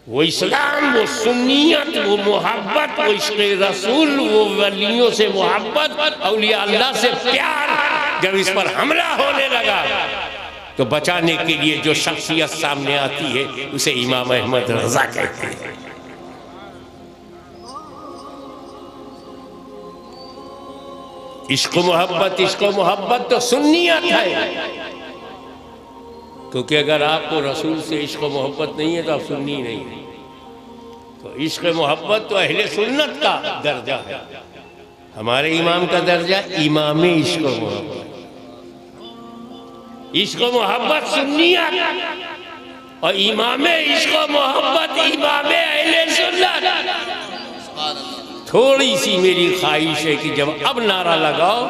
वो इस्लाम, वो सुन्नियत, वो मोहब्बत, वो इश्क़ रसूल, वो वलियों से मोहब्बत, औलिया अल्लाह से प्यार जब इस पर हमला होने लगा तो बचाने के लिए जो शख्सियत सामने आती है उसे इमाम अहमद रजा कहते हैं। इश्क़ मोहब्बत तो सुन्नियत है, क्योंकि अगर आपको रसूल से इश्क़ मोहब्बत नहीं है तो आप सुन्नी नहीं है। तो इश्क़ मोहब्बत तो अहले सुन्नत का दर्जा है। हमारे इमाम का दर्जा इमाम इश्क़ मोहब्बत। इश्क़ मोहब्बत सुन्नियत और इमाम इश्क़ मोहब्बत इमाम अहले सुन्नत। थोड़ी सी मेरी ख्वाहिश है कि जब अब नारा लगाओ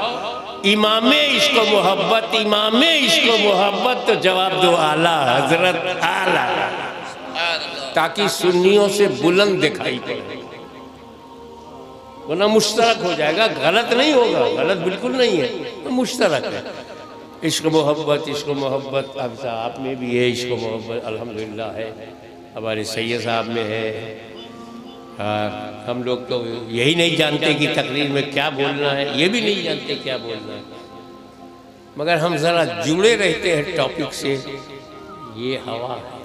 इमाम इश्क़ मोहब्बत, इमाम इश्क़ मोहब्बत, तो जवाब दो आला हजरत आला, ताकि सुन्नियों से बुलंद दिखाई पड़े, वरना मुश्तरक हो जाएगा। गलत नहीं होगा, गलत बिल्कुल नहीं है, तो मुश्तरक है। इश्क़ मोहब्बत अब आप में भी है, इश्क़ मोहब्बत अल्हम्दुलिल्लाह है, हमारे सैयद साहब में है। हम लोग तो यही नहीं जानते कि तकरीर में क्या बोलना है, ये भी नहीं जानते क्या बोलना है, मगर हम ज़रा जुड़े रहते हैं टॉपिक से। ये हवा है,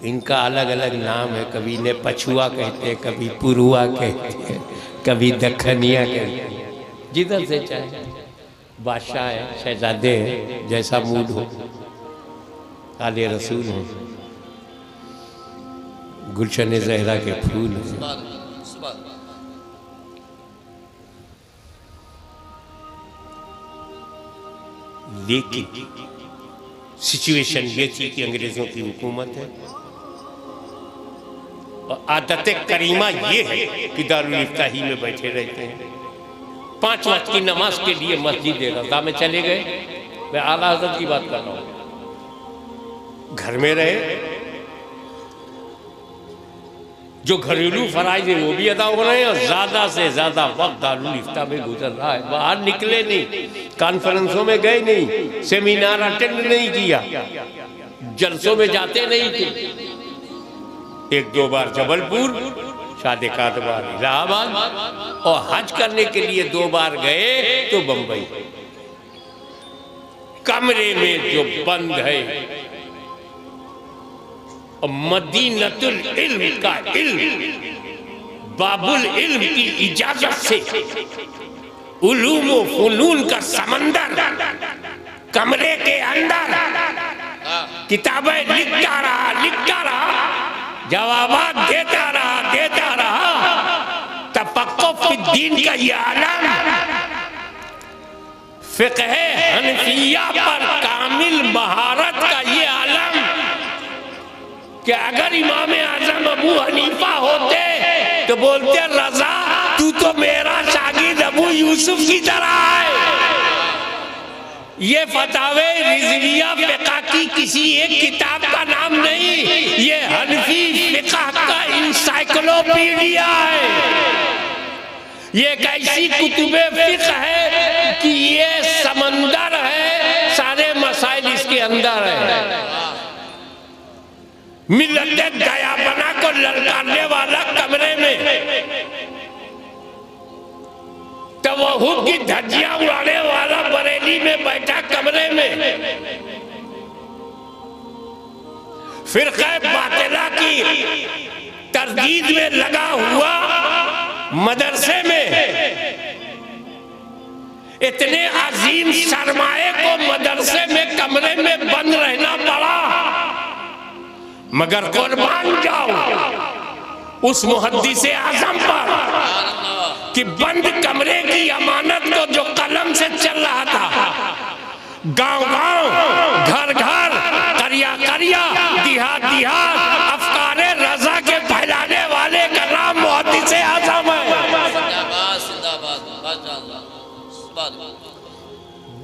इनका अलग अलग नाम है, कभी ने पछुआ कहते हैं, कभी पुरुआ कहते हैं, कभी दखनिया कहते हैं। जिधर से चाहे बादशाह है, शहजादे हैं, जैसा मूड हो, आले रसूल हो, गुलशन ज़हरा के फूल हैं। लेकिन सिचुएशन ये थी कि अंग्रेजों की हुकूमत है और आदत करीमा ये है कि दारुल इफ्ताही में बैठे रहते हैं। 5 वक्त की नमाज के लिए मस्जिद रज़ा में चले गए। मैं आला हज़रत की बात कर रहा हूँ। घर में रहे, जो घरेलू फराइज है वो भी अदा हो रहे हैं और ज़्यादा से ज़्यादा वक्त दारुल इफ्ता में गुजर रहा है। बाहर निकले नहीं, कॉन्फ्रेंसों में गए नहीं, सेमिनार अटेंड नहीं किया, जलसों में जाते नहीं थे। 1-2 बार जबलपुर, शादी का बार इलाहाबाद और हज करने के लिए 2 बार गए तो बंबई। कमरे में जो बंद है और मदीनतुल इल्म का इल्म, बाबुल इल्म की इजाजत से उलूम व फुनून का समंदर कमरे के अंदर, किताबें लिखता रहा, जवाबात देता रहा। तफक्कुह फिद्दीन का ये आलम, फ़िक़्ह हनफिया पर कामिल महारत का ये आलम कि अगर इमाम आज़म अबू हनीफा होते तो बोलते रज़ा तू तो मेरा शागिर्द अबू यूसुफ की तरह है। ये फतावे रिज़विया फ़िक़्ह की किसी एक किताब का नाम नहीं, ये हनफी फ़िक़्ह का इंसाइक्लोपीडिया है। ये एक ऐसी कुतुबे फ़िक़्ह है कि ये समंदर है, सारे मसाइल इसके अंदर है। मिल्लत दयाबना को ललकारने वाला कमरे में, तवहुद की धज्जियां उड़ाने वाला बरेली में बैठा कमरे में, फ़िरक़े बातिला की तरदीद में लगा हुआ मदरसे में, इतने अजीम सरमाए को मदरसे में कमरे में बंद रहना पड़ा। मगर कुर्बान जाओ उस मुहद्दिसे आज़म पर कि बंद कमरे की अमानत को जो कलम से चल रहा था, गांव-गांव, घर-घर, करिया-करिया, दिहात-दिहात अफ़कारे रज़ा के फैलाने वाले का नाम मुहद्दिसे आज़म है।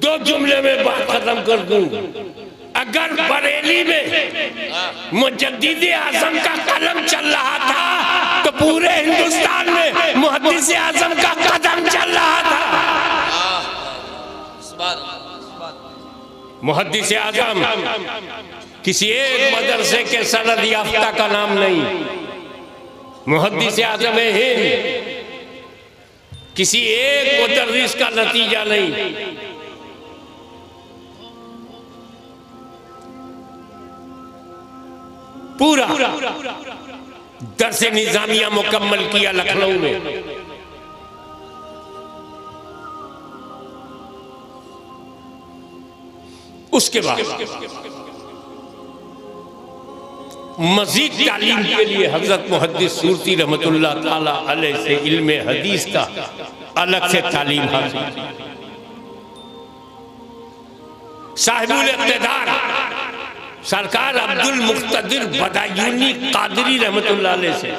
दो जुमले में बात खत्म कर दूं। अगर बरेली में मुजद्दिद आज़म का कलम चल रहा था तो पूरे हिंदुस्तान में मुहद्दिस आज़म का कदम चल रहा था। मुहद्दिस आज़म किसी एक मदरसे के सनद याफ्ता का नाम नहीं, मुहद्दिस आज़म हिंद किसी एक मुदर्रिस का नतीजा नहीं। पूरा दर्से निजामिया मुकम्मल किया लखनऊ में। उसके बाद मजीद तालीम के लिए हजरत मुहद्दिस सूरती रहमतुल्लाह ताला अलैह से इल्मे हदीस का अलग से तालीम हासिल। साहिबुल इक़्तिदार सरकार अब्दुल मुख्तदिर बदायूनी कादरी रहमतुल्लाह अलैह से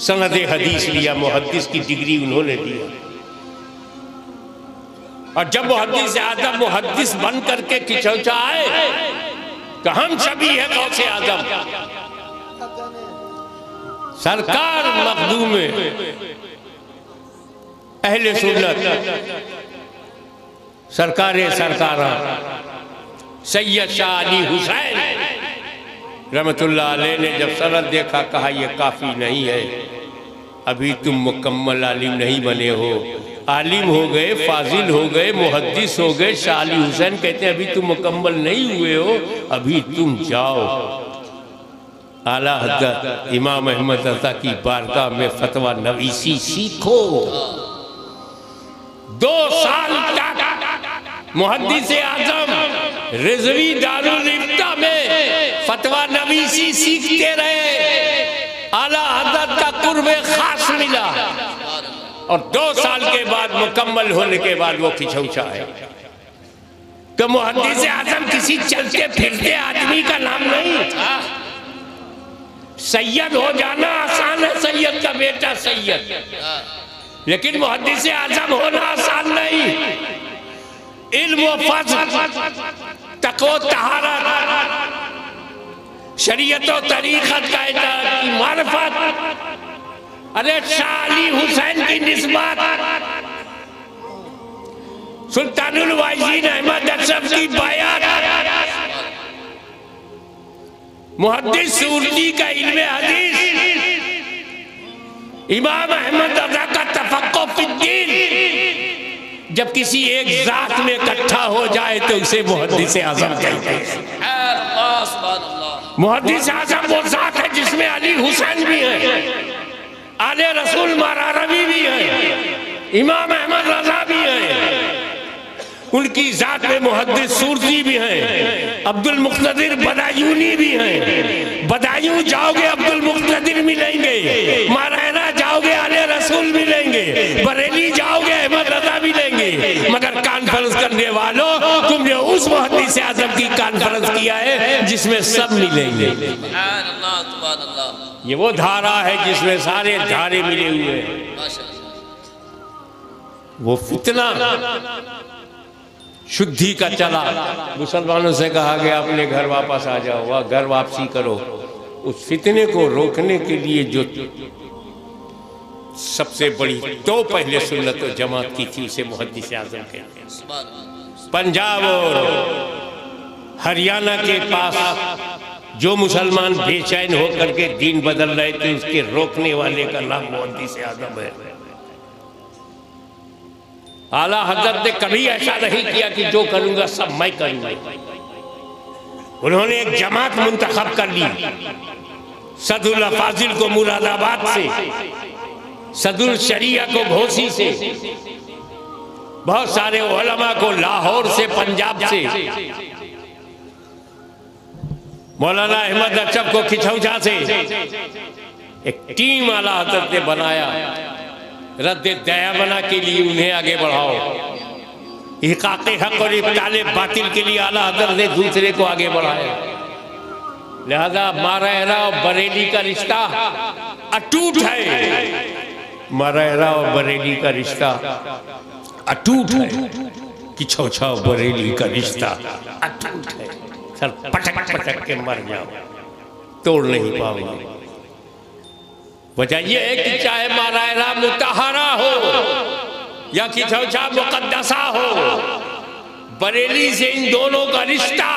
सनद हदीस लिया, मुहद्दिस की डिग्री उन्होंने दी। और जब मुहद्दिस आज़म मुहद्दिस बन करके खिंचौचा आए तो हम सभी है गौसे आज़म। सरकार मखदूम अहले सुन्नत सरकारे सरकारा सैयद शाह अली हुसैन रहमतुल्लाह अलैह ने जब सनद देखा, कहा यह काफ़ी नहीं है, अभी तुम मुकम्मल आलिम नहीं बने हो। आलिम हो गए, फाजिल हो गए, मुहद्दिस हो गए। शाह अली हुसैन कहते हैं अभी तुम मुकम्मल नहीं हुए हो, अभी तुम जाओ आला हज़रत इमाम अहमद रज़ा की बारगाह में फतवा नवीसी सीखो। 2 साल तक मुहद्दिस आज़म रिज़वी दारुल इफ्ता में फतवा नवीसी सीखते रहे। आला हज़रत का कुर्बे खास मिला और 2 साल के बाद मुकम्मल होने के बाद वो खिंचौचा है। तो मुहद्दिस आज़म किसी चलते फिरते आदमी का नाम नहीं। सैयद हो जाना आसान है, सैयद का बेटा सैयद, लेकिन मुहद्दिस आज़म होना आसान नहीं। इल्म व फज़्ल, तक़वा तहारत, शरीयत और तरीक़त की मारिफत। अरे शाह अली हुसैन की निस्बत सुल्तानुल वाइज़ीन अहमद अशरफ की बायात, मुहद्दिस सूरती का इल्मे हदीस, इमाम अहमद रज़ा का तफ़क्कुह फ़िद्दीन, जब किसी एक जात में इकट्ठा हो जाए तो उसे मुहद्दिस आज़म कहते हैं। मुहद्दिस आज़म वो जात है जिसमें अली हुसैन भी है, आले रसूल मारारवी भी है, इमाम अहमद रज़ा भी है, उनकी जात में मुहद्दिस सूरती भी हैं, अब्दुल मुख्तदिर बदायूनी भी हैं। बदायूं जाओगे अब्दुल मुख्तदिर मिलेंगे, मारहरा जाओगे आले रसूल मिलेंगे, बरेली जाओगे अहमद रज़ा मिलेंगे। मगर कॉन्फ्रेंस करने वालों, तुमने उस मुहद्दिस आज़म की कॉन्फ्रेंस किया है जिसमें सब मिलेंगे। ये वो धारा है जिसमें सारे धारे मिले हुए हैं। वो फितना शुद्धि का चला, मुसलमानों से कहा गया अपने घर वापस आ जाओ, वह घर वापसी करो। उस फितने को रोकने के लिए जो सबसे बड़ी तो पहले सुन्नत व जमात की थी उसे मुहद्दिस आज़म कहते हैं। पंजाब और हरियाणा के पास जो मुसलमान बेचैन होकर के दीन बदल रहे थे, उसके रोकने वाले का नाम मुहद्दिस आज़म है। आला हज़रत ने कभी ऐसा नहीं किया कि जो करूंगा सब मैं करूंगा। उन्होंने एक जमात मुंतखब कर ली, सदुल फाजिल को मुरादाबाद से, सदुल शरिया को घोसी से, बहुत सारे उलमा को लाहौर से, पंजाब से, मौलाना अहमद अशरफ को खिंचौचा से। एक टीम आला हज़रत ने बनाया, रद्द दयाबना के लिए उन्हें आगे बढ़ाओ, इहक़ाक़े हक़ और इब्ताले बातिल के लिए आला हज़रत ने दूसरे को आगे बढ़ाया। लिहाजा मारहरा और बरेली का रिश्ता अटूट है, मारहरा और बरेली का रिश्ता अटूट है, खिंचौचा और बरेली का रिश्ता अटूट है। सर पटक पटक के मर जाओ, तोड़ नहीं पाओगे। वजह यह है कि चाहे मारहरा मुतहरा हो या खिंचौचा मुक़द्दसा हो, बरेली से इन दोनों का रिश्ता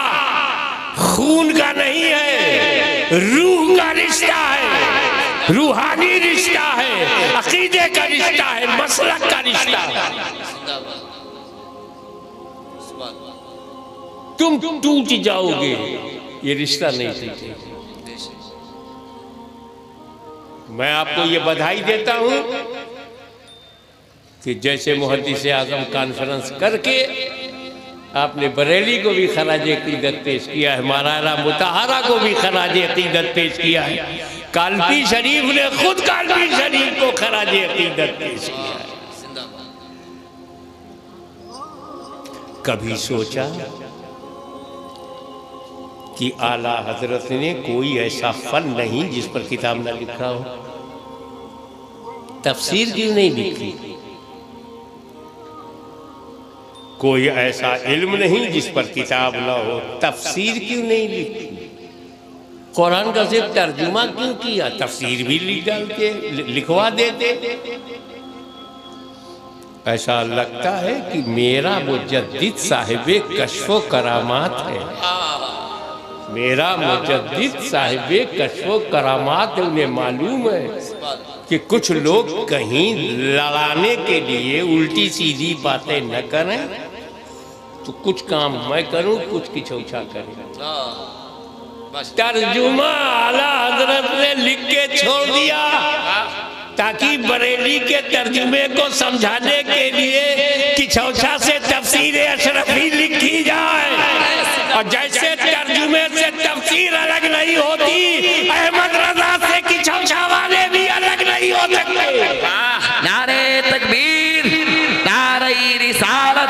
खून का नहीं है, रूह का रिश्ता है, रूहानी रिश्ता है, अकीदे का रिश्ता है, मसलक का रिश्ता है। तुम टूट जाओगे, ये रिश्ता नहीं टूटेगा। मैं आपको ये बधाई देता हूं कि जैसे मुहद्दिस आज़म कॉन्फ्रेंस करके आपने बरेली को भी खराज अकीदत पेश किया है, मौलाना मुताहरा को भी खराज अकीदत पेश किया है, कालपी शरीफ ने खुद कालपी शरीफ को खराज अकीदत पेश किया है। कभी सोचा कि आला हजरत ने कोई ऐसा फन नहीं जिस पर किताब न लिखा हो? तफसीर क्यों नहीं लिखी? कोई ऐसा इल्म नहीं जिस पर किताब न हो? तफसीर क्यों नहीं लिखी? कुरान का सिर्फ तर्जुमा क्यों किया? तफसीर भी लिख डालते, लिखवा देते। ऐसा लगता है कि मेरा मुजद्दिद साहिबे कश्फो करामात है, मेरा मुजद्दिद साहिबे कश्फो करामात। उन्हें मालूम है कि कुछ लोग कहीं लड़ाने के लिए उल्टी सीधी बातें न करें, तो कुछ काम मैं करूं, कुछ की चौछा करें। तर्जुमा आला हजरत ने लिख के छोड़ दिया ताकि बरेली के तर्जुमे को समझाने के लिए किछौछा से तफसीर अशरफी लिखी जाए। और जैसे तर्जुमे से तफसीर अलग नहीं होती, अहमद रजा से किछौछा वाले भी अलग नहीं हो सकते। नारे तकबीर, नारे रिसालत,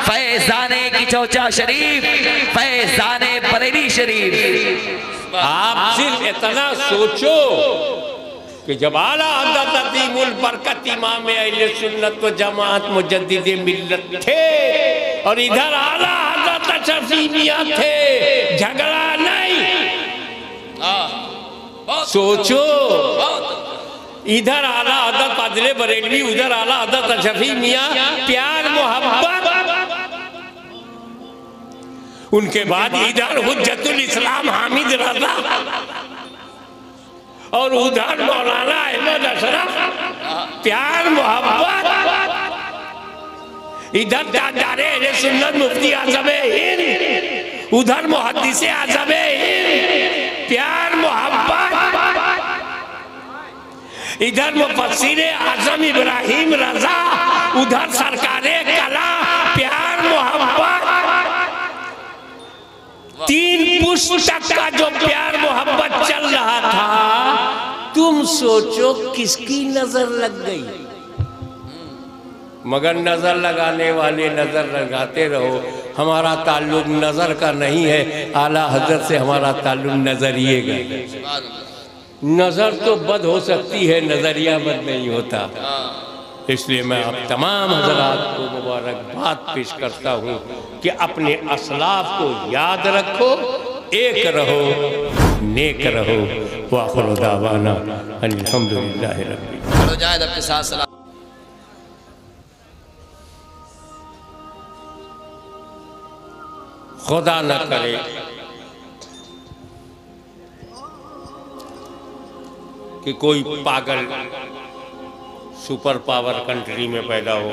फैजाने किछौछा शरीफ, फैजाने बरेली शरीफ। आप सिर्फ इतना सोचो कि जब आला हज़रत अज़ीमुल बरकत इमाम अहले सुन्नत व जमात मुजद्दिद मिल्लत थे और इधर आला हज़रत अशरफी मियां थे, झगड़ा नहीं। सोचो, इधर आला हज़रत फाज़िल बरेलवी, उधर आला हज़रत अशरफी मियां, प्यार मोहब्बत। उनके बाद इधर हुज्जतुल इस्लाम हामिद रजा और उधर मौलाना अहमद अशरफ, प्यार मोहब्बत। इधर ताजदारे अहले सुन्नत मुफ्ती आज़म हिंद, उधर मुहद्दिस आज़म हिंद, प्यार मोहब्बत। इधर मुफस्सिर आज़म इब्राहिम रजा, उधर सरकारे कला, प्यार मोहब्बत। तीन पुस्तक का जो प्यार मोहब्बत चल रहा था, तुम सोचो किसकी नजर लग गई? मगर नजर लगाने वाले नजर लगाते रहो। हमारा ताल्लुक नजर का नहीं है, आला हजरत से हमारा ताल्लुक नजरिए का। नजर तो बद हो सकती है, नजरिया बद नहीं होता। इसलिए मैं आप तमाम हजरात को मुबारकबाद पेश करता हूँ कि अपने असलाफ को याद रखो, एक रहो, नेक रहो। वाखिरु दावाना अल्हम्दुलिल्लाहि रब्बिल आलमीन। खुदा न करे कि कोई पागल सुपर पावर कंट्री में पैदा हो।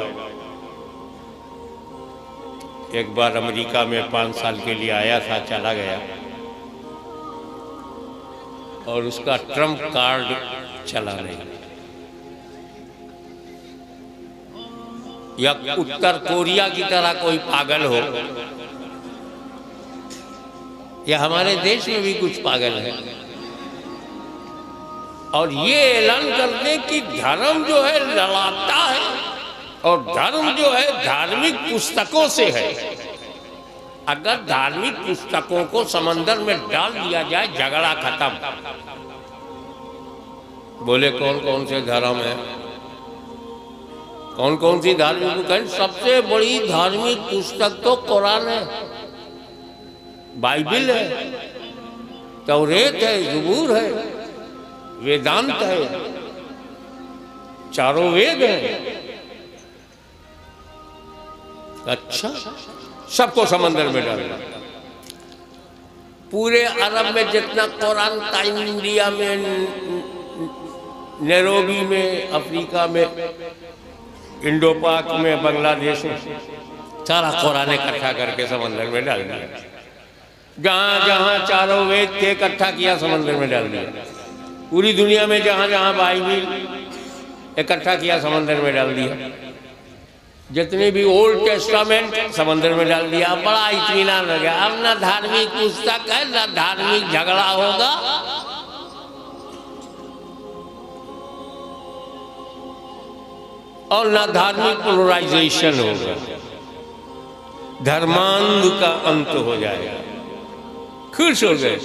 एक बार अमेरिका में 5 साल के लिए आया था, चला गया और उसका ट्रम्प कार्ड चला नहीं। या उत्तर कोरिया की तरह कोई पागल हो, या हमारे देश में भी कुछ पागल है और ये ऐलान कर दे कि धर्म जो है लड़ाता है और धर्म जो है धार्मिक पुस्तकों से है। अगर धार्मिक पुस्तकों को समंदर में डाल दिया जाए, झगड़ा खत्म। बोले कौन कौन से धर्म है, कौन कौन सी धार्मिक पुस्तक? सबसे बड़ी धार्मिक पुस्तक तो कुरान है, बाइबिल है, तौरेत है, ज़बूर है, वेदांत है, चारों वेद हैं। अच्छा, सबको समंदर में डालना। पूरे अरब में जितना कुरान टाइम इंडिया में, नैरोबी में, अफ्रीका में, इंडो पाक में, बांग्लादेश में, सारा कुरान इकट्ठा करके समंदर में डाल दिया। जहाँ जहाँ चारों वेद थे इकट्ठा किया, समंदर में डाल दिया। पूरी दुनिया में जहाँ जहाँ बाइबिल इकट्ठा किया, समंदर में डाल दिया। जितने भी ओल्ड टेस्टामेंट समंदर में डाल दिया। बड़ा इत्मीनान हो गया। अब ना धार्मिक पुस्तक है, ना धार्मिक झगड़ा होगा, और ना धार्मिक पोलराइजेशन होगा। धर्मांध का अंत हो जाएगा। खुश हो गए।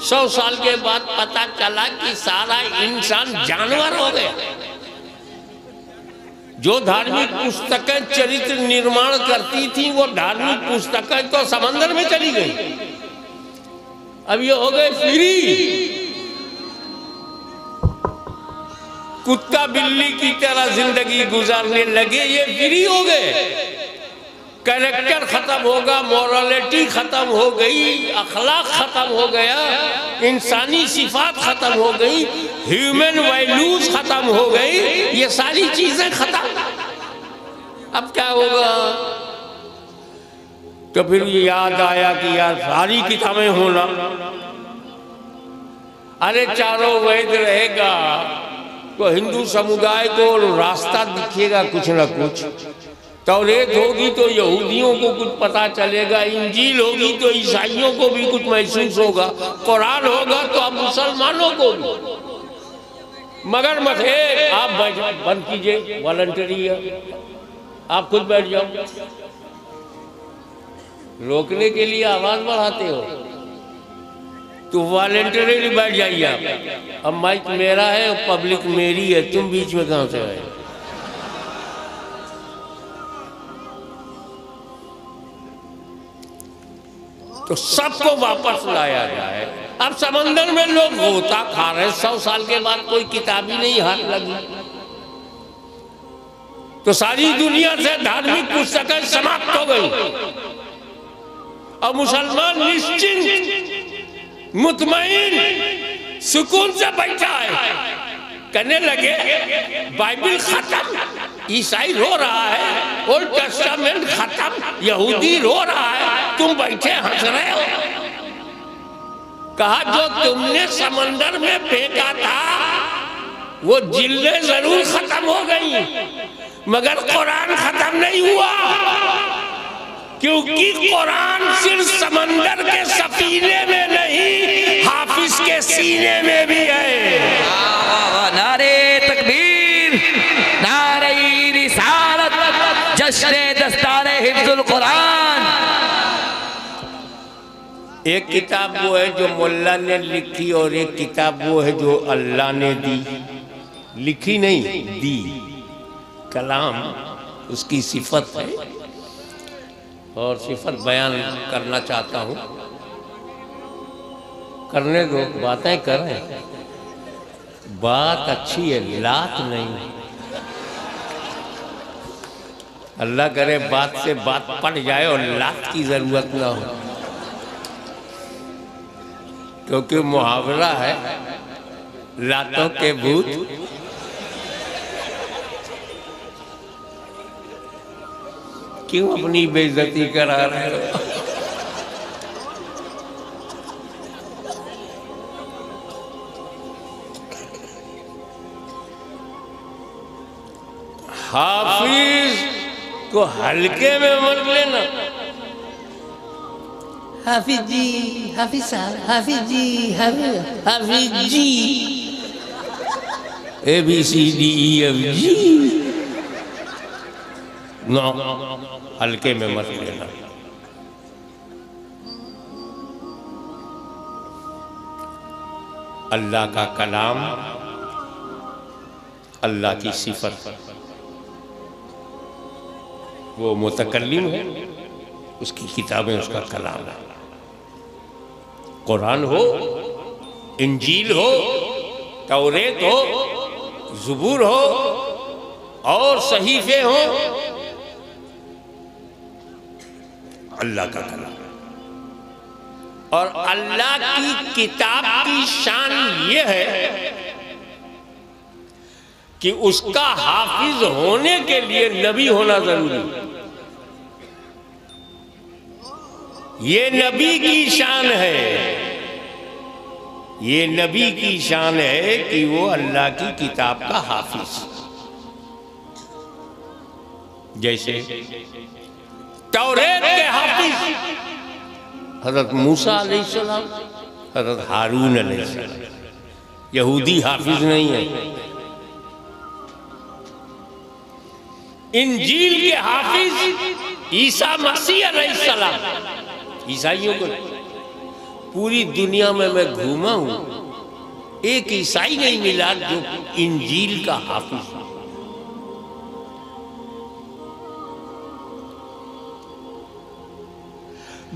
100 साल के बाद पता चला कि सारा इंसान जानवर हो गया। जो धार्मिक पुस्तकें चरित्र निर्माण करती थी, वो धार्मिक पुस्तकें तो समंदर में चली गई। अब ये हो गए फ्री। कुत्ता बिल्ली की तरह जिंदगी गुजारने लगे, ये फ्री हो गए। कैरेक्टर खत्म होगा, मोरालिटी खत्म हो गई, अखलाक खत्म हो गया, इंसानी सिफात खत्म हो गई, ह्यूमन वैल्यूज खत्म हो गई, ये सारी चीजें खत्म। अब क्या होगा? तो फिर ये याद आया कि यार सारी किताबें होना, अरे चारों वेद रहेगा तो हिंदू समुदाय को रास्ता दिखेगा कुछ ना कुछ। तौरेत होगी तो यहूदियों को कुछ पता चलेगा, इंजील होगी तो ईसाइयों को भी कुछ महसूस होगा, कुरान होगा तो अब मुसलमानों को भी। मगर मथे आप बंद कीजिए, वॉलंटरी है, आप खुद बैठ जाओ। रोकने के लिए आवाज बढ़ाते हो तो वॉलंटरी बैठ जाइए आप। अब माइक मेरा है, पब्लिक मेरी है, तुम बीच में कहां से आए? तो सबको वापस लाया जाए। अब समंदर में लोग गोता खा रहे, 100 साल के बाद कोई किताब ही नहीं हाथ लगी, तो सारी दुनिया से धार्मिक पुस्तकें समाप्त हो गई। और मुसलमान निश्चिंत, मुतमईन, सुकून से बैठा है। कहने लगे बाइबिल खत्म, ईसाई रो रहा है, ओल्ड टेस्टामेंट खत्म, यहूदी रो रहा है, तुम बैठे हंस रहे हो। कहा जो तुमने समंदर में फेंका था वो जिल्लें जरूर खत्म हो गई, मगर कुरान खत्म नहीं हुआ, क्योंकि कुरान सिर्फ समंदर के सफीने में नहीं, हाफिज के सीने में भी है। नारे तकबीर, नारे रिसालत, जश्न दस्तारे हिफ्जुल कुरान। एक किताब वो है जो मुल्ला ने लिखी, और एक किताब वो है जो अल्लाह ने दी। लिखी नहीं, दी। कलाम उसकी सिफत है, और सिफत बयान करना चाहता हूँ। करने दो, बातें करें, बात अच्छी है, लात नहीं। अल्लाह करे बात से बात पड़ जाए और लात की जरूरत ना हो, क्योंकि मुहावरा है लातों के भूत क्यों अपनी बेइज्जती करा रहे हो? हाफिज को हल्के में मत लेना। हाफिज जी, हाफिज साहब, हाफिज जी, हाफिज जी, ABCDEFG, नो, हल्के में मत लेना। अल्लाह का कलाम, अल्लाह की सिफत, वो मुतकल्लिम है, उसकी किताबें उसका कलाम है। कुरान हो, इंजील हो, तौरेत हो, ज़बूर हो और सहीफे हो, अल्लाह का कलाम। और अल्लाह की किताब की शान ये है कि उसका हाफिज होने के लिए नबी होना जरूरी है। ये नबी की शान है, ये नबी की शान है कि वो अल्लाह की किताब का हाफिज। जैसे तौरेत के हाफिज हजरत मूसा अलैहिस्सलाम, हजरत हारून अलैहिस्सलाम। यहूदी हाफिज नहीं है। इंजील के हाफिज ईसा मसीह अलैहिस्सलाम। ईसाइयों को पूरी दुनिया में मैं घूमा हूं, एक ईसाई नहीं मिला जो इंजील का हाफिज।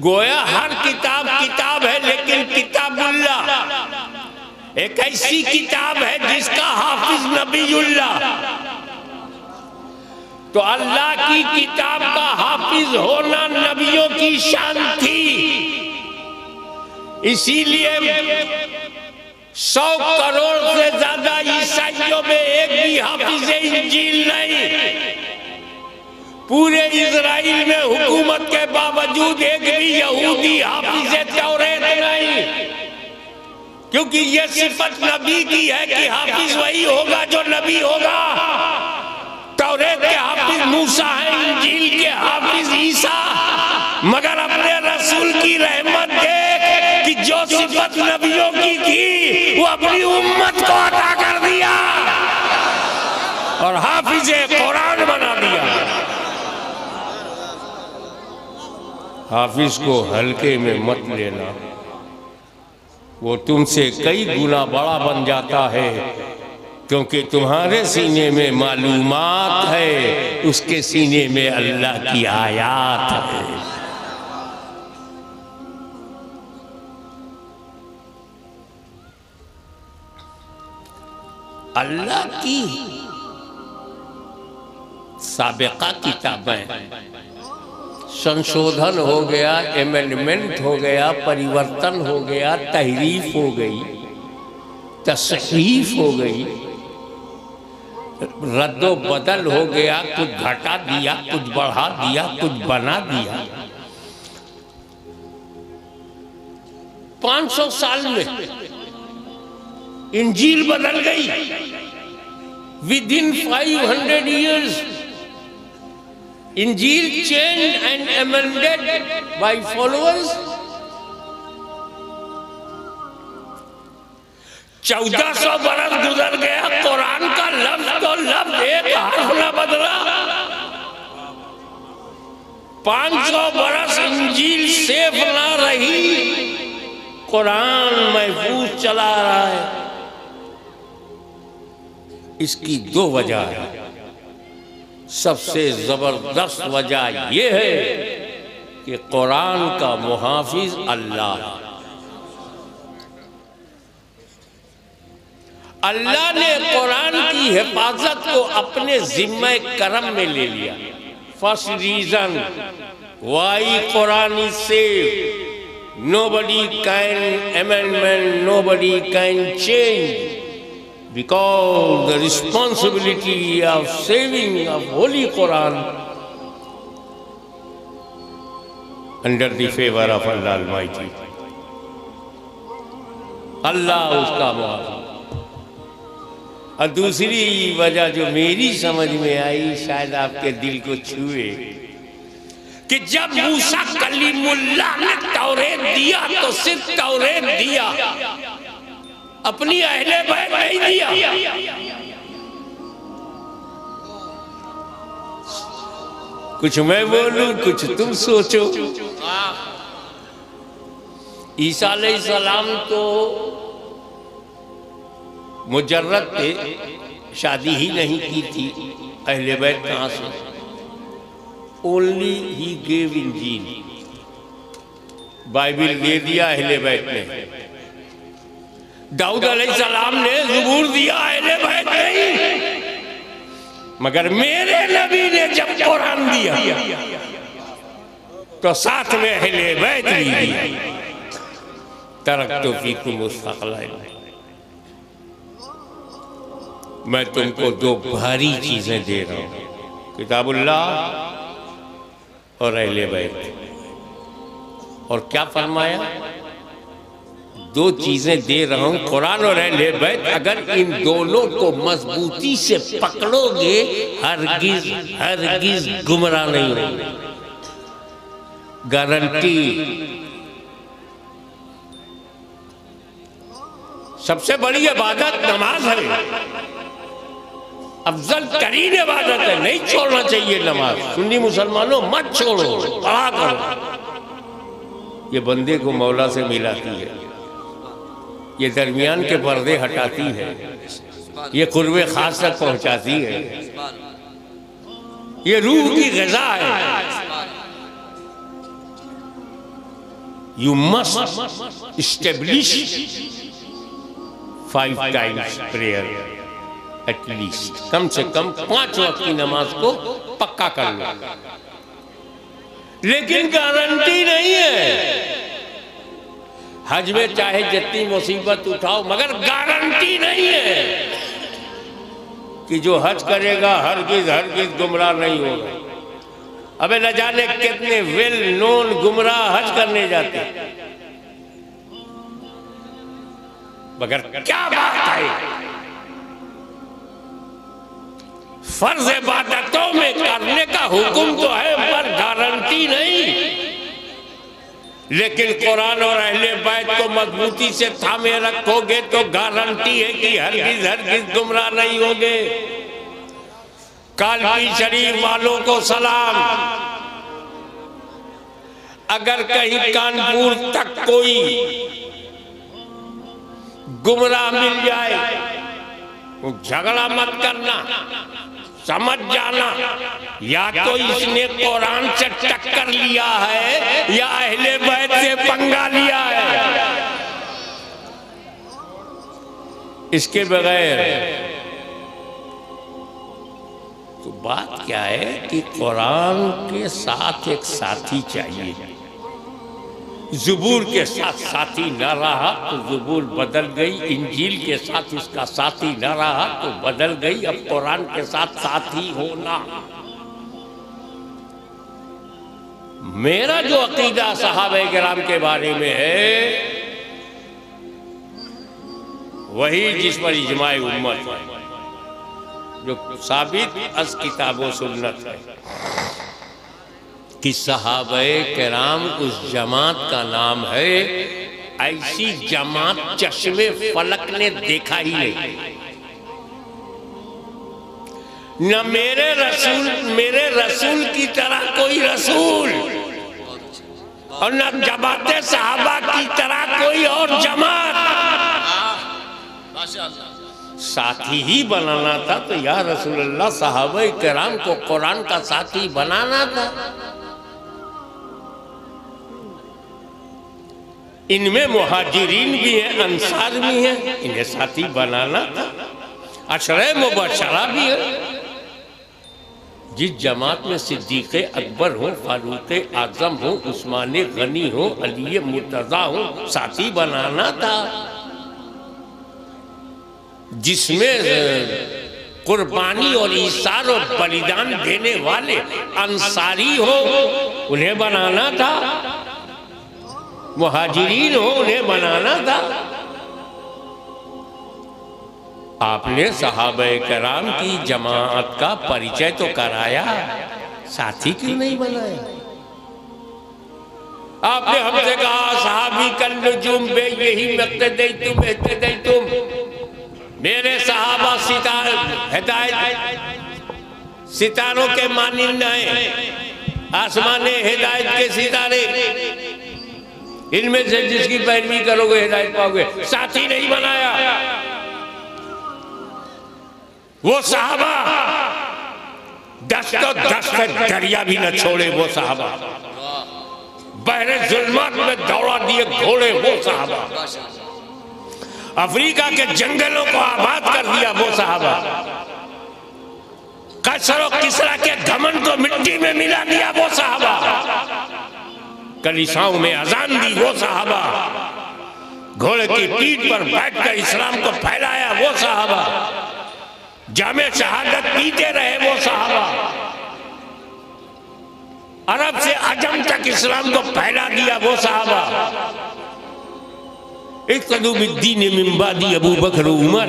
गोया हर किताब किताब है, लेकिन किताबुल्लाह एक ऐसी किताब है जिसका हाफिज नबीउल्लाह। तो अल्लाह की किताब का हाफिज होना नबियों की शान थी। इसीलिए 100 करोड़ से ज्यादा ईसाइयों में एक भी हाफिज इंजील नहीं। पूरे इजराइल में हुकूमत के बावजूद एक भी यहूदी हाफिज तौरेत नहीं, क्योंकि यह सिफत नबी की है कि हाफिज वही होगा जो नबी होगा। तौरेत के हाफिज मूसा है, इंजील के हाफिज ईसा। मगर अपने रसूल की रहमत देख कि जो सिफत नबियों की थी वो अपनी उम्मत को अता कर दिया और हाफिज कुरान बना दिया। हाफिज को हल्के में मत लेना, वो तुमसे कई गुना बड़ा बन जाता है, क्योंकि तुम्हारे सीने में मालूमात है, उसके सीने में अल्लाह की आयात है। अल्लाह की साबिका किताबें संशोधन हो गया, एमेंडमेंट हो गया, परिवर्तन हो गया, तहरीफ हो गई, तसहीफ हो गई, रद्दो बदल हो गया, कुछ घटा दिया, कुछ बढ़ा दिया, कुछ बना दिया। 500 साल में इंजील बदल गई। विदिन 500 years इंजील changed and amended by followers। 1400 बरस गुजर गया, कुरान का लफ्ज तो लफ्ज एक हर्फ न बदला। 500 बरस इंजील सेफ ना रही, कुरान महफूज चला रहा है। इसकी 2 वजह है। सबसे जबरदस्त वजह यह है कि कुरान का मुहाफिज अल्लाह। अल्लाह ने कुरान की हिफाजत को अपने जिम्मे करम में ले लिया। First reason why Quran is safe, nobody can amendment, nobody can change, because the responsibility of saving of Holy Quran under the favor of Allah Almighty। अल्लाह उसका मुआफ़। और दूसरी वजह जो मेरी समझ में आई, शायद आपके दिल को छुए, कि जब मूसा कलीमुल्लाह ने तौरेत दिया तो सिर्फ तौरेत दिया, अपनी अहले बैत नहीं दिया। कुछ मैं बोलूं, कुछ तुम सोचो। ईसा अलैहिस्सलाम तो मुजर्रद थे, शादी ही नहीं की थी, अहले बैत कहां से? ओनली ही गेव इंजील, बाइबिल दे दिया अहले बैत ने। दाऊद अलैहिस्सलाम ने ज़बूर दिया, अहले बैत नहीं। मगर मेरे नबी ने जब कुरान दिया तो साथ में अहले बैत भी दिया। तरक्तु फीकुम मुस्तक़लाइन, मैं तुमको दो भारी चीजें दे रहा हूं, किताबुल्लाह और अहले बैत। और क्या फरमाया? दो चीजें दे रहा हूं, कुरान और अहले बैत। अगर इन दोनों को मजबूती से पकड़ोगे हरगिज हरगिज गुमराह नहीं होगे, गारंटी। सबसे बड़ी इबादत नमाज है, अफजल तरीन इबादत है, नहीं छोड़ना चाहिए नमाज। सुन्नी मुसलमानों मत छोड़ो, पढ़ा करो। ये बंदे को मौला से मिलाती है, ये दरमियान के पर्दे हटाती है, ये कुर्बे खास तक पहुंचाती है, ये रूह की ग़िज़ा है। You must establish 5 times prayer at least, कम से कम 5 वक्त की नमाज को पक्का कर लो। लेकिन गारंटी नहीं है। हज में चाहे जितनी मुसीबत उठाओ, मगर गारंटी नहीं है कि जो हज करेगा हरगिज हरगिज गुमराह नहीं होगा। अबे न जाने कितने वेल नोन गुमराह हज करने जाते, मगर क्या बात है, फर्ज इबादतों में करने का हुक्म तो है, पर गारंटी नहीं। लेकिन कुरान और अहले बैत को मजबूती से थामे रखोगे तो गारंटी है कि हरगिज हरगिज गुमराह नहीं होगे। कालवी शरीफ वालों को सलाम। अगर कहीं कानपुर तक कोई गुमराह मिल जाए तो झगड़ा मत करना, समझ जाना या तो इसने कुरान से टक्कर लिया है या अहले बैत से पंगा लिया है। इसके बगैर तो बात क्या है कि कुरान के साथ एक साथी चाहिए। ज़बूर के साथ साथी न रहा तो ज़बूर बदल गई, इंजील के साथ इसका साथी न रहा तो बदल गई। अब कुरान के साथ साथी होना। मेरा जो अकीदा सहाबा किराम के बारे में है वही जिस पर इजमाए उम्मत है, जो साबित अस किताबो सुन्नत है कि सहाबाए किराम उस जमात का नाम है, ऐसी जमात चश्मे फलक ने देखा ही नहीं। न मेरे रसूल की तरह कोई रसूल और न जमाते सहाबा की तरह कोई और जमात। साथी ही बनाना था तो या रसूलुल्लाह सहाबाए किराम को कुरान का साथी बनाना था। इनमें मुहाजिरीन भी हैं, अंसार भी हैं, इन्हें साथी बनाना था। अशरे मुबशरा भी है। जिस जमात में सिद्दीक़ अकबर हो, फारूक आज़म हो, उस्मान गनी हो, अली मुर्तज़ा हो, साथी बनाना था। जिसमें कुर्बानी और ईसार और बलिदान देने वाले अंसारी हो, उन्हें बनाना था। मुहाजिरीन हो, उन्हें बनाना था। आपने सहाबाए किराम की जमात का परिचय तो कराया, साथी क्यों नहीं बनाया? आपने हमसे कहा सहाबी कल नुजूम बे यही तुम मेरे सहाबा सितारे हिदायत सितारों के मानिंद हैं, आसमाने हिदायत के सितारे, इनमें से जिसकी पैरवी करोगे हिदायत पाओगे। साथी नहीं बनाया। वो सहाबा दस्त दरिया भी न छोड़े, वो सहाबा बहरे जुल्मात में दौड़ा दिए घोड़े, वो सहाबा अफ्रीका के जंगलों को आबाद कर दिया, वो सहाबा कसर और किसरा के घमंड को मिट्टी में मिला दिया, वो सहाबा कलीसाओं में अजान दी, वो सहाबा घोड़े की पीठ पर बैठकर इस्लाम को फैलाया वो सहाबा, जामे शहादत पीते रहे वो सहाबा, अरब से अजम तक इस्लाम को फैला दिया वो सहाबा। इक़्तदूबिद्दीन मिन बादी अबू बकर उमर,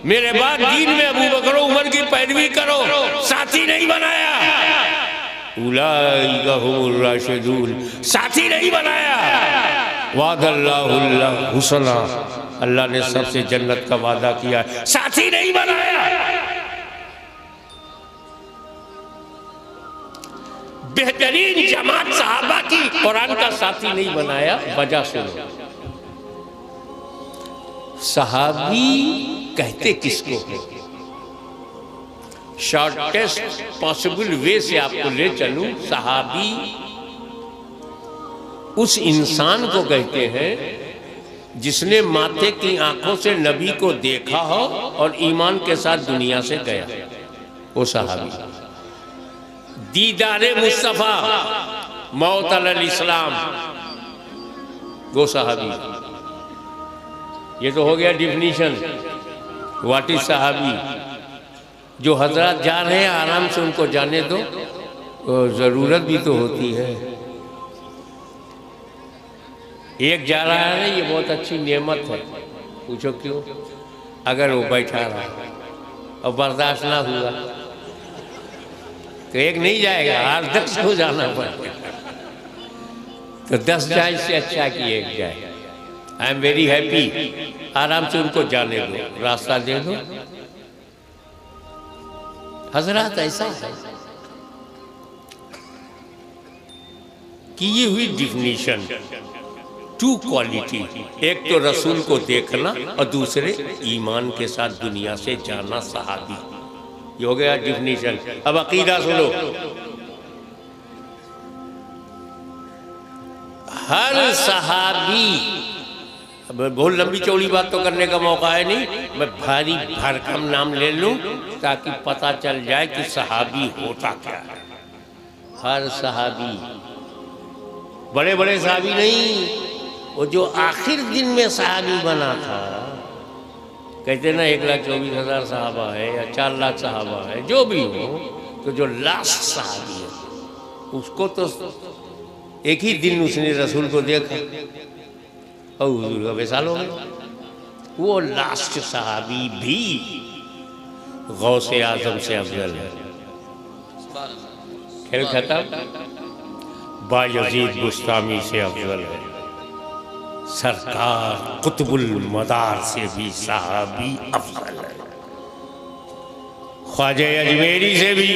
मेरे बाद दीन में अबू बकर उमर की पैरवी करो, साथी नहीं बनाया। उलाइका हुमुर राशिदून, साथी नहीं बनाया। वादल्लाहुल हुस्ना, अल्लाह ने सबसे जन्नत का वादा किया, साथी नहीं बनाया। बेहतरीन जमात सहाबा की कुरान का साथी नहीं बनाया। वजह सुनो, सहाबी कहते किसको है? शॉर्टेस्ट पॉसिबल वे से आपको ले चलूं, सहाबी उस इंसान को कहते हैं जिसने माथे की आंखों से नबी को देखा हो और ईमान के साथ दुनिया से गया, वो सहाबी। दीदारे मुस्तफा मौत अलल इस्लाम, वो सहाबी। ये तो हो गया डिफिनीशन व्हाट इज सहाबी। जो हजरत जा रहे हैं आराम से उनको जाने दो, जरूरत भी तो होती है। एक जा रहा है ना, ये बहुत अच्छी नेमत है। पूछो क्यों? अगर वो बैठा रहा और बर्दाश्त ना हुआ तो एक नहीं जाएगा, 8-10 को जाना पड़ेगा। तो 10 जाए इससे अच्छा कि एक जाए। आई एम वेरी हैप्पी, आराम से उनको जाने दो, रास्ता दे दो। हजरत ऐसा है कि ये हुई डिफिनीशन, टू क्वालिटी। एक तो रसूल को देखना और दूसरे ईमान के साथ दुनिया से जाना, सहाबी। ये हो गया डिफिनीशन। अब अकीदा सुनो, हर सहाबी, अब बहुत लंबी चौड़ी बात तो करने का मौका है नहीं, मैं भारी भरकम नाम ले लूं ताकि पता चल जाए कि सहाबी होता क्या है। हर सहाबी, बड़े बड़े सहाबी नहीं, वो जो आखिर दिन में सहाबी बना था। कहते ना 1,24,000 सहाबा है या 4 लाख सहाबा है, जो भी हो, तो जो लास्ट सहाबी है उसको तो एक ही दिन उसने रसूल को देखा और हुजूर का विसाल हो गया। वो लास्ट सहाबी भी गौसे आजम से अफजल है। खेल खत्म, बायजीद बुस्तामी से अफजल है। सरकार कुतुबुल मदार से भी सहाबी अफजल है। ख्वाजा अजमेरी से भी।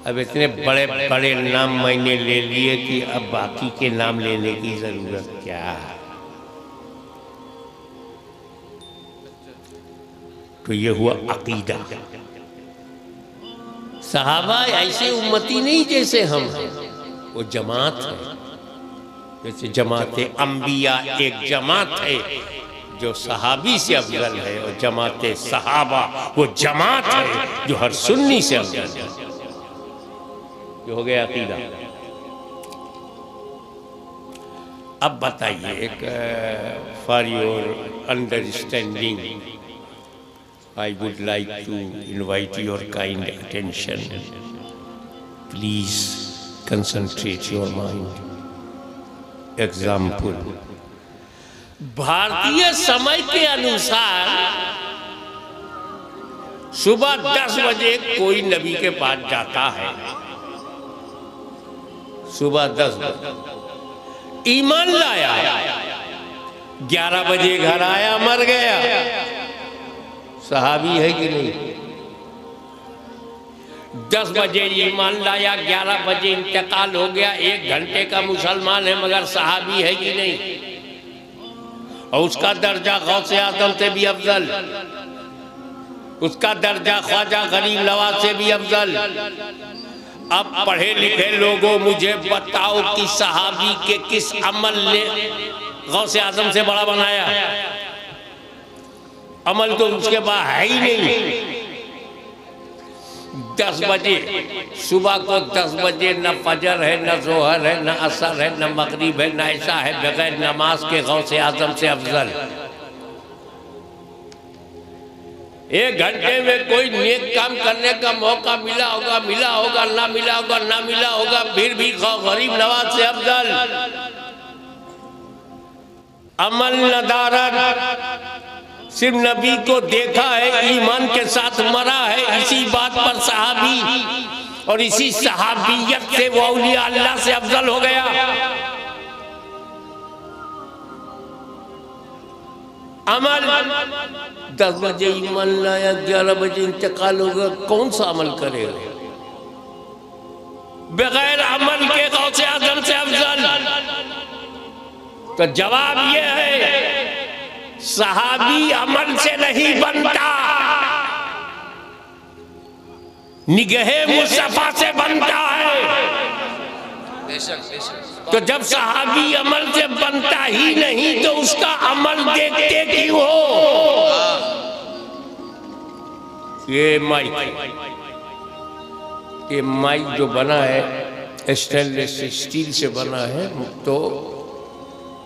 अब इतने बड़े बड़े नाम मैंने ले लिए कि अब बाकी के नाम लेने की जरूरत क्या है। तो ये हुआ अकीदा। सहाबा ऐसे उम्मती नहीं जैसे हम हैं, वो जमात है। जैसे जमाते अंबिया एक जमात है जो सहाबी से अफजल है, और जमाते सहाबा वो जमात है जो हर सुन्नी से अफजल है। जो हो गया अकीदा। अब बताइए, एक for your understanding I would like to invite your kind attention. Please concentrate your mind. Example, भारतीय समय के अनुसार सुबह 10 बजे कोई नबी के पास जाता है। सुबह 10 बजे ईमान लाया, 11 बजे घर आया, मर गया। सहाबी है कि नहीं? 10 बजे ईमान लाया, 11 बजे इंतकाल हो गया, 1 घंटे का मुसलमान है, मगर सहाबी है कि नहीं? और उसका दर्जा गौसे आजम से भी अफजल, उसका दर्जा ख्वाजा गरीब नवाज से भी अफजल। अब पढ़े लिखे लोगों, मुझे बताओ कि सहाबी के किस अमल ने गौसे आजम से बड़ा बनाया? अमल तो उसके पास है ही नहीं। 10 बजे, सुबह को 10 बजे न फजर है, न जोहर है, न असर है, न मगरिब है, न ऐसा है बगैर नमाज के गौसे आजम से अफजल। 1 घंटे में कोई नेक काम करने का मौका मिला होगा, ना मिला होगा, फिर भी गरीब नवाज से अफजल। अमल नदारत, सिर्फ नबी को देखा है, ईमान के साथ मरा है, इसी बात पर सहाबी और इसी सहाबियत से वो औलिया अल्लाह से अफजल हो गया। अमल 10 बजे ईमान लाया, 11 बजे इंतकाल होगा, कौन सा अमल करेगा बगैर अमल के गौसे आजम से अफजल? तो जवाब यह है, सहाबी अमल से नहीं बनता, निगहे मुस्तफा से बनता है। तो जब सहाबी अमल से बनता ही नहीं तो उसका अमल देखते क्यों हो? ये माइक जो बना है स्टेनलेस स्टील से बना है, तो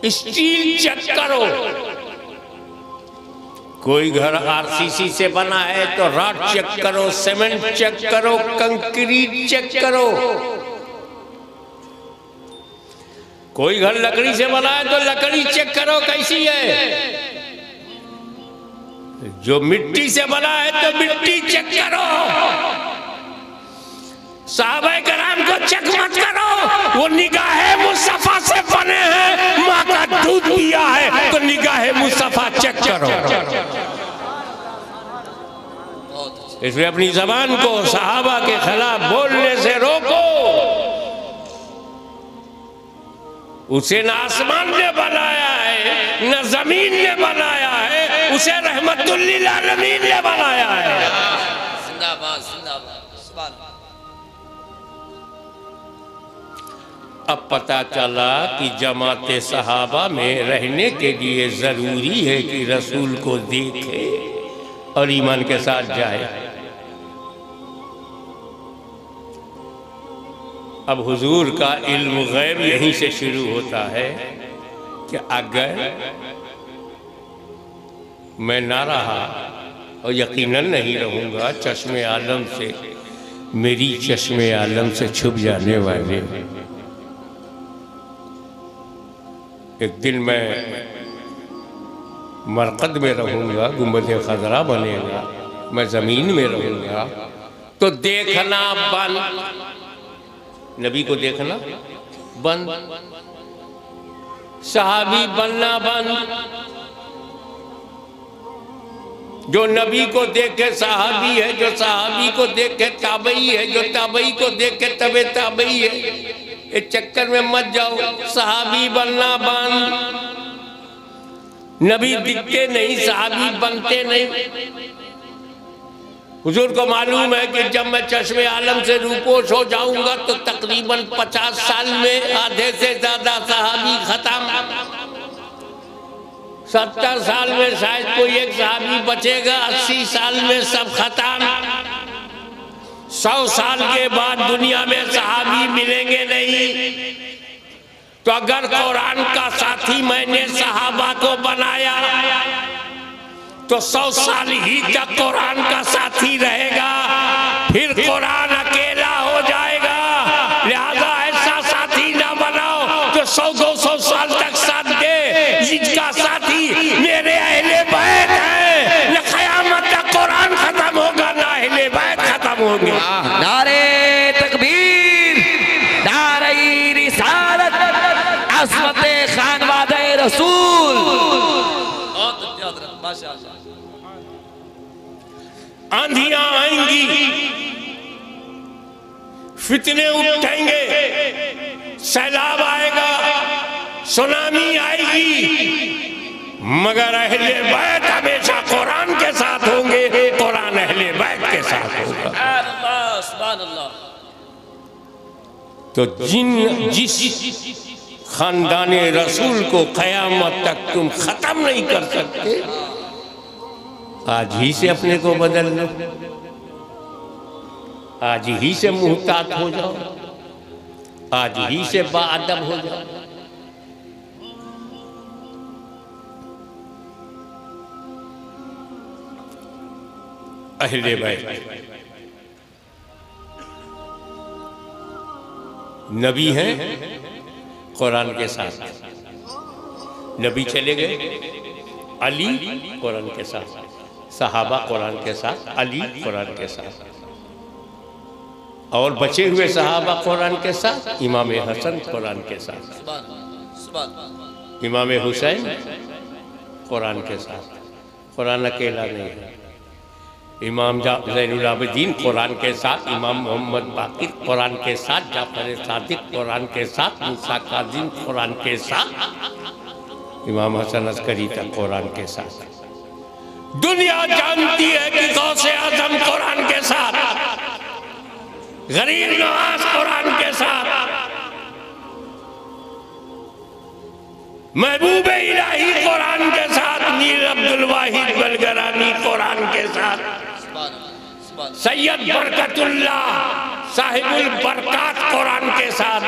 स्टील चेक करो। कोई घर आरसीसी से बना है तो रॉड चेक करो, सीमेंट चेक करो, कंक्रीट चेक करो। कोई घर लकड़ी से बना है तो लकड़ी चेक करो कैसी है। जो मिट्टी से बना है तो मिट्टी चेक करो। सहाबाए कराम को चेक मत करो, वो निगाहे मुस्तफा से बने हैं, माँ का दूध पिया है तो निगाहे मुस्तफा चेक करो। इसलिए अपनी जबान को सहाबा के खिलाफ बोलने से रोको। उसे न आसमान ने बनाया है, न जमीन ने बनाया है, उसे रहमतुल लिल आलमीन ने बनाया है। जिंदाबाद जिंदाबाद सुभान। अब पता चला कि जमाते सहाबा में रहने के लिए जरूरी है कि रसूल को देखे और ईमान के साथ जाए। अब हुजूर का इल्म गैब यहीं से शुरू होता है कि अगर मैं ना रहा और यकीनन नहीं रहूंगा, चश्मे आलम से, मेरी चश्मे आलम से छुप जाने वाले एक दिन मैं मरकद में रहूंगा, गुंबद खजरा बनेगा, मैं जमीन में रहूंगा, तो देखना बंद, नबी को देखना बंद, सहाबी बनना बंद। जो नबी को देखे सहाबी है, जो सहाबी को देखे ताबई है, जो ताबई को देखे तबे ताबई है। इस चक्कर में मत जाओ, सहाबी बनना बंद। नबी दिखते नहीं, सहाबी बनते नहीं। हुजूर को मालूम है कि जब मैं चश्मे आलम से रूपोश हो जाऊंगा तो तकरीबन 50 साल में आधे से ज्यादा सहाबी खत्म, 70 साल में शायद कोई एक सहाबी बचेगा, 80 साल में सब खत्म, 100 साल के बाद दुनिया में सहाबी मिलेंगे नहीं। तो अगर कुरान का साथी मैंने सहाबा को बनाया तो 100 साल ही तक कुरान का साथी रहेगा, फिर कुरान अकेला हो जाएगा। लिहाजा ऐसा साथी ना बनाओ जो 100-200 साल तक साथ दे, जिसका साथी मेरे अहले बैत है। न क़यामत तक कुरान खत्म होगा, ना अहले बैत खत्म होंगे। नारे तकबीर, नारे रिसालत, अस्मत खानवादे रसूल। माशाअल्लाह। आंधियां आएंगी, फितने उठेंगे, सैलाब आएगा, सुनामी आएगी, मगर अहले बैत हमेशा कुरान के साथ होंगे, कुरान अहले बैत के साथ होगा। सुभान अल्लाह। तो जिस खानदाने रसूल को क़यामत तक तुम खत्म नहीं कर सकते, आज ही से अपने को बदल लो। आज ही से मुहतात हो जाओ, आज ही से बाअदब हो जाओ। अहले बैत नबी हैं कुरान के साथ, नबी चले गए, अली कुरान के साथ, सहाबा कुरान के साथ, अली कुरान के साथ, और बचे हुए सहाबा कुरान के साथ, इमाम हसन कुरान के साथ, इमाम हुसैन कुरान के साथ। कुरान अकेला नहीं है, इमाम ज़ैनुल आबिदीन कुरान के साथ, इमाम मोहम्मद बाकिर कुरान के साथ, जाफर सादिक कुरान के साथ, मूसा काज़िम कुरान के साथ, इमाम हसन अस्करी तक कुरान के साथ। दुनिया जानती है कि गौसे आज़म कुरान के साथ, गरीब नवाज कुरान के साथ, महबूब इलाही कुरान के साथ, मीर अब्दुल वाहिद बलगरानी कुरान के साथ, सैयद बरकतुल्लाह साहिबुल बरकात कुरान के साथ।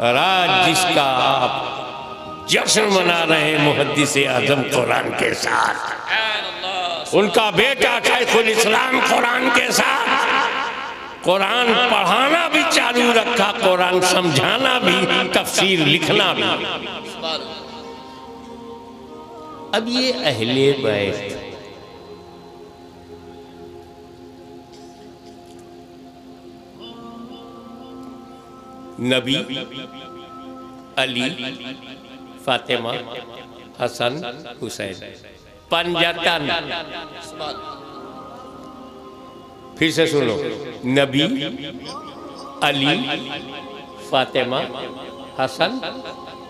और आज जिसका आप जश्न मना रहे हैं मुहद्दिस आज़म कुरान के साथ, उनका बेटा शाइखुल इस्लाम कुरान के साथ, कुरान पढ़ाना भी चालू रखा, कुरान समझाना भी, तफसीर लिखना भी। अब ये अहले बैत नबी, अली, फातिमा, हसन, हुसैन, पंजतन। फिर से सुनो, नबी, अली, फातिमा, हसन,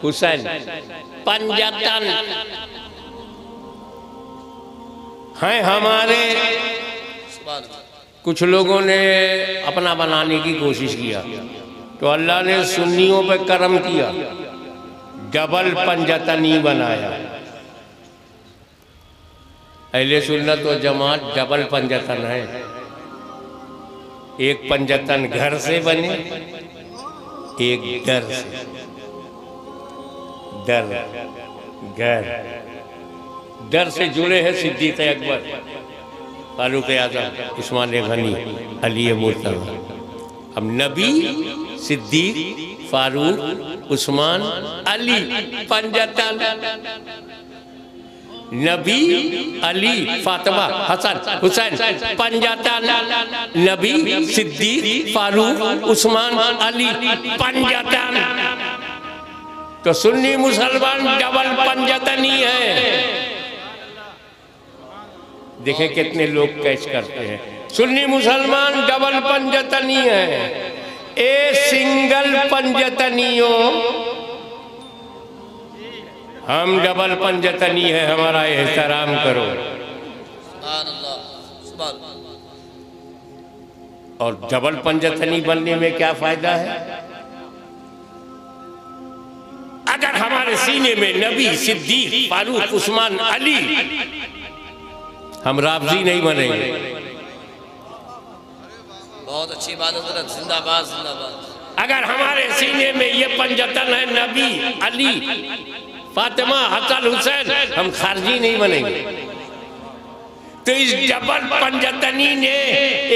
हुसैन, पंजतन हैं हमारे। कुछ लोगों ने अपना बनाने की कोशिश किया तो अल्लाह ने सुन्नियों पे करम किया, डबल पंजतनी बनाया। अहले सुन्नत व जमात डबल पंजतन है, एक पंजतन घर से बने, एक डर से, डर घर, डर से जुड़े हैं सिद्दीक़ अकबर, फारूक आज़म, उस्मान गनी, अली मुर्तज़ा। अब नबी, सिद्दीक, फारूक, उस्मान, अली, पंजतन। नबी, अली, फातिमा, हसन, हुसैन, पंजतन। नबी, सिद्दीक, फारूक, उस्मान, अली, पंजतन। तो सुन्नी मुसलमान डबल पंजतनी है। देखें कितने लोग कैच करते हैं, सुन्नी मुसलमान डबल पंजतनी है। ए सिंगल पंजतनियों, हम डबल पंजतनी है, हमारा एहतराम करो। और डबल पंजतनी बनने में क्या फायदा है? अगर हमारे सीने में नबी, सिद्दीक, फारूक, उस्मान, अली, हम राबजी नहीं बनेंगे। बहुत अच्छी बात है, जिंदाबाद जिंदाबाद। अगर हमारे सीने में ये पंजतन है, नबी, अली, फातिमा, हसन, हुसैन, हम खारजी नहीं बनेंगे। तो इस डबल पंजतनी ने,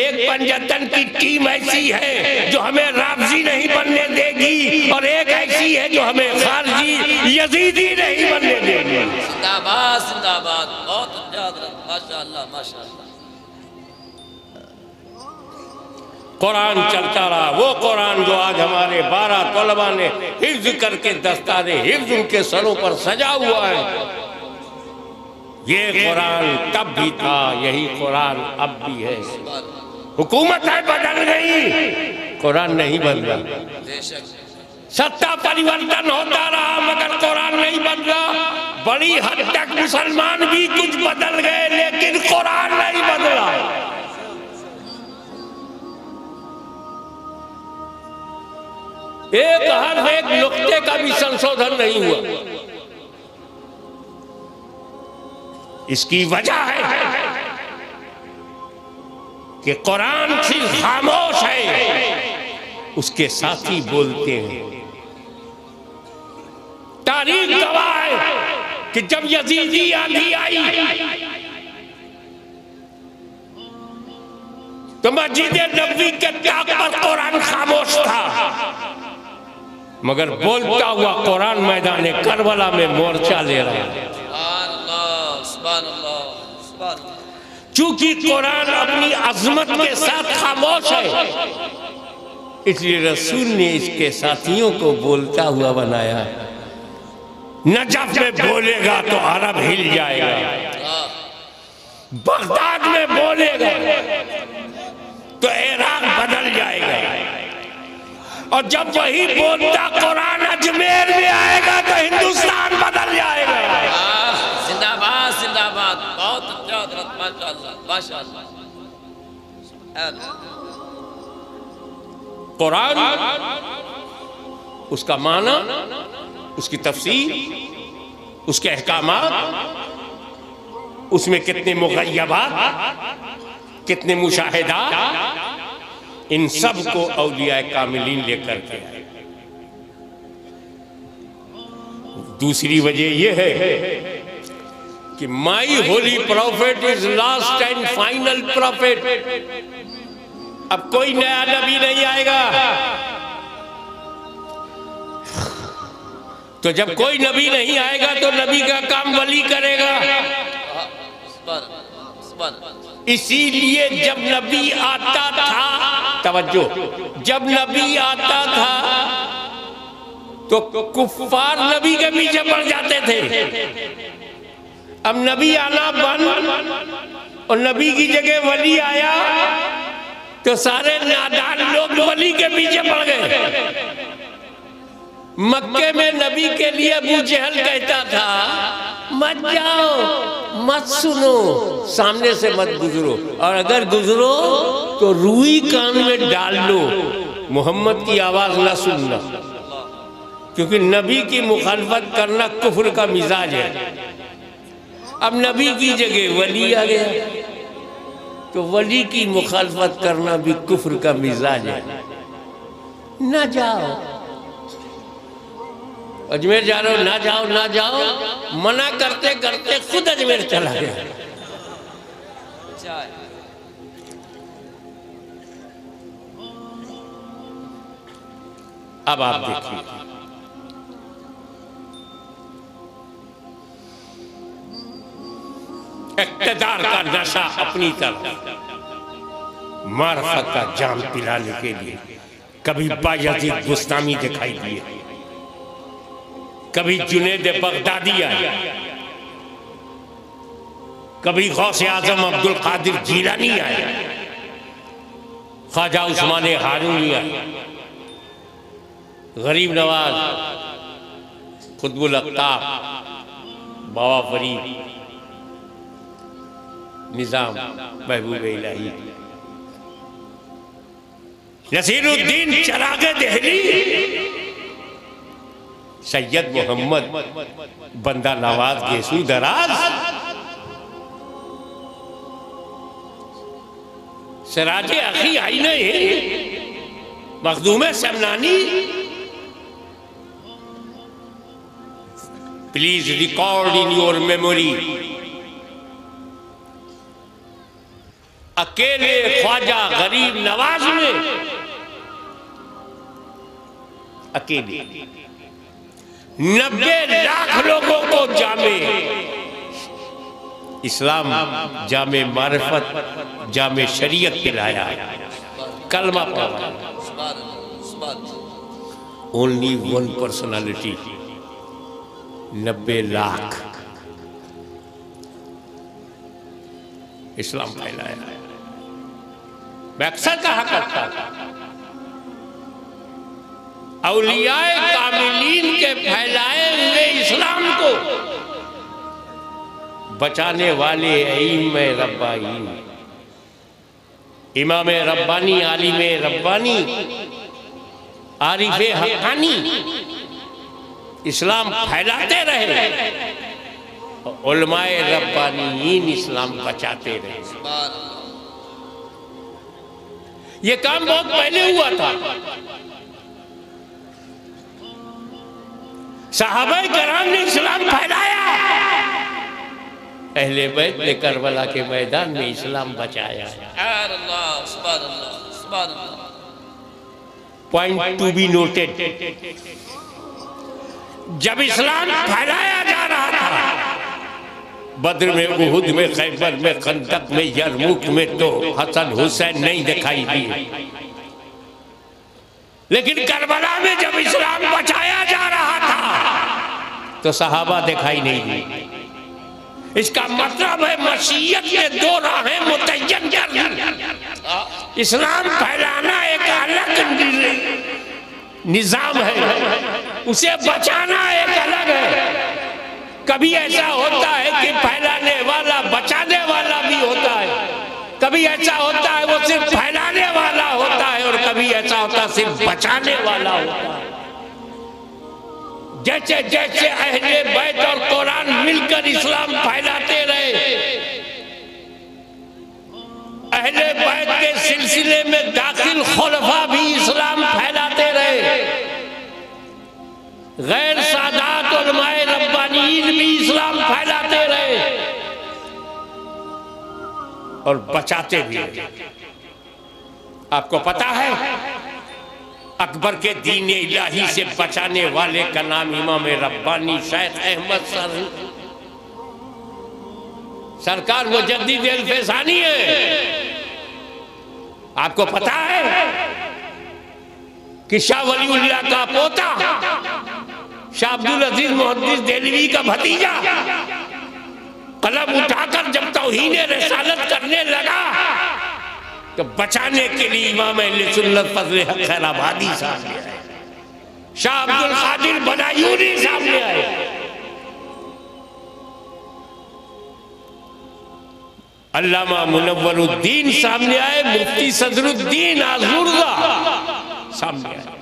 एक पंजतन की टीम ऐसी है जो हमें राबजी नहीं बनने देगी, और एक ऐसी है जो हमें खारजी, यजीदी नहीं बनने देगी। जिंदाबाद जिंदाबाद, बहुत माशाअल्लाह माशाअल्लाह। कुरान चलता रहा, वो कुरान जो आज हमारे 12 तलबा ने हिफ्ज करके दस्तारे हिफ्ज उनके सरों पर सजा हुआ है। ये कुरान तब भी था, यही कुरान अब भी है। हुकूमतें बदल गई, कुरान नहीं बदला। सत्ता परिवर्तन होता रहा मगर कुरान नहीं बदला। बड़ी हद तक मुसलमान भी कुछ बदल गए लेकिन कुरान नहीं बदला। एक हर एक नुक्ते का भी संशोधन नहीं हुआ। इसकी वजह है कि कुरान सिर्फ खामोश है, उसके साथी बोलते हैं। तारीख गवाह है कि जब यजीदी आंधी आई तो मस्जिद नबवी के ताक पर कुरान खामोश था, मगर बोलता हुआ कुरान मैदान करबला में मोर्चा ले रहा है। चूंकि कुरान अपनी अजमत के साथ खामोश है, इसलिए रसूल ने इसके साथियों को बोलता हुआ बनाया है। नजफ में बोलेगा तो अरब हिल जाएगा, बगदाद में बोलेगा तो इराक बदल जाएगा, और जब वही बोलता कुरान अजमेर में आएगा तो हिंदुस्तान बदल जाएगा। जिंदाबाद जिंदाबाद, बहुत अच्छा हजरत, माशाअल्लाह माशाअल्लाह। कुरान, उसका माना, उसकी तफसीर, उसके अहकामात, उसमें कितने मुग़य्यबात, कितने मुशाहिदात, इन सब को औलिया कामिलीन लेकर के आए। दूसरी वजह यह है कि my holy prophet is last and final prophet. अब कोई नया नबी नहीं आएगा, तो जब कोई नबी नहीं आएगा तो नबी का काम वली करेगा। इसीलिए जब नबी आता था, तवज्जो, जब नबी आता था तो कुफ्फार नबी के पीछे पड़ जाते थे। अब नबी आना बंद और नबी की जगह वली आया तो सारे नादान लोग वली के पीछे पड़ गए। मक्के में नबी के लिए अबू जहल कहता था, मत जाओ, मत सुनो, सामने से मत गुजरो, और अगर गुजरो तो रूई कान में डाल लो, मोहम्मद की आवाज ना सुनना, क्योंकि नबी की मुखालफत करना कुफ्र का मिजाज है। अब नबी की जगह वली आ गया तो वली की मुखालफत करना भी कुफ्र का मिजाज है। ना जाओ, अजमेर जा रहे हो, ना जाओ ना जाओ, मना करते करते खुद अजमेर चला गया। अब आप देखिए, इक़्तिदार का नशा अपनी तरफ, मार्फत का जाम पिलाने के लिए कभी बायज़ीद बुस्तामी दिखाई दिए, कभी जुनैद बगदादी आए, कभी गौसे आजम अब्दुल कादिर जीलानी आए, ख्वाजा उस्मान हारूनी आए, गरीब नवाज, खुतबुल अख्ताब, बाबा फरीद, निजाम महबूब इलाही, नसीरुद्दीन चरागे दहली, सैयद मोहम्मद बंदा नवाज गेसू दराज, सिराजे अखी आईने Makhdoom Semnani. Please record in your memory, अकेले ख्वाजा गरीब नवाज में अकेले 90 लाख लोगों को जामे इस्लाम, जामे मारिफत, जामे शरीयत पिलाया, कलमा पढ़ा। ओनली वन पर्सनालिटी, 90 लाख इस्लाम फैलाया। मैं अक्सर कहा करता था, औलियाए कामिलीन के फैलाए हुए इस्लाम को बचाने वाले इमाम रब्बानी, इमाम रब्बानी, आलिम रब्बानी, आरिफ हक्कानी इस्लाम फैलाते रहे, उलमाए रब्बानीन इस्लाम बचाते रहे। ये काम बहुत पहले हुआ था। सहाबाए कराम ने इस्लाम फैलाया, अहले बैत ने करबला के मैदान में इस्लाम बचाया। पॉइंट टू बी नोटेड, जब इस्लाम फैलाया जा रहा था बद्र में, उहुद में, खैबर में, खंदक में, यरमुक में, तो हसन हुसैन नहीं दिखाई दिए, लेकिन करबला में जब इस्लाम बचाया जा रहा था तो सहाबा दिखाई नहीं दी। इसका मतलब है मसीहत के दो राहें मुतय्यन कर दी। इस्लाम फैलाना एक अलग निजाम है, उसे बचाना एक अलग है। कभी ऐसा होता है कि फैलाने वाला बचाने वाला भी होता है, कभी ऐसा होता है वो सिर्फ फैलाने वाला होता है, और कभी ऐसा होता है सिर्फ बचाने वाला होता है। जैसे जैसे अहले बैत और कुरान मिलकर इस्लाम फैलाते रहे, अहले बैत के सिलसिले में दाखिल खुलफा भी इस्लाम फैलाते रहे, गैर सादात उलमाए रब्बानीन भी इस्लाम फैलाते रहे और बचाते भी रहे। आपको पता है अकबर के दीन इलाही से बचाने वाले का नाम इमाम रब्बानी शेख अहमद सरकार मुजद्दिद अल-फैसानी है। आपको पता है कि शाह वलीउल्लाह का पोता शाह अब्दुल अजीज मुहद्दिस देहलवी का भतीजा कलम उठाकर जब तौहीन रिसालत करने लगा तो बचाने के लिए इमाम अहले सुन्नत फजल हक खैराबादी सामने आए, शाह अब्दुल कादिर बदायूनी सामने आए। अल्लामा मुनव्वरुद्दीन सामने आए, मुफ्ती सदरुद्दीन आज़ुर्दा सामने आए।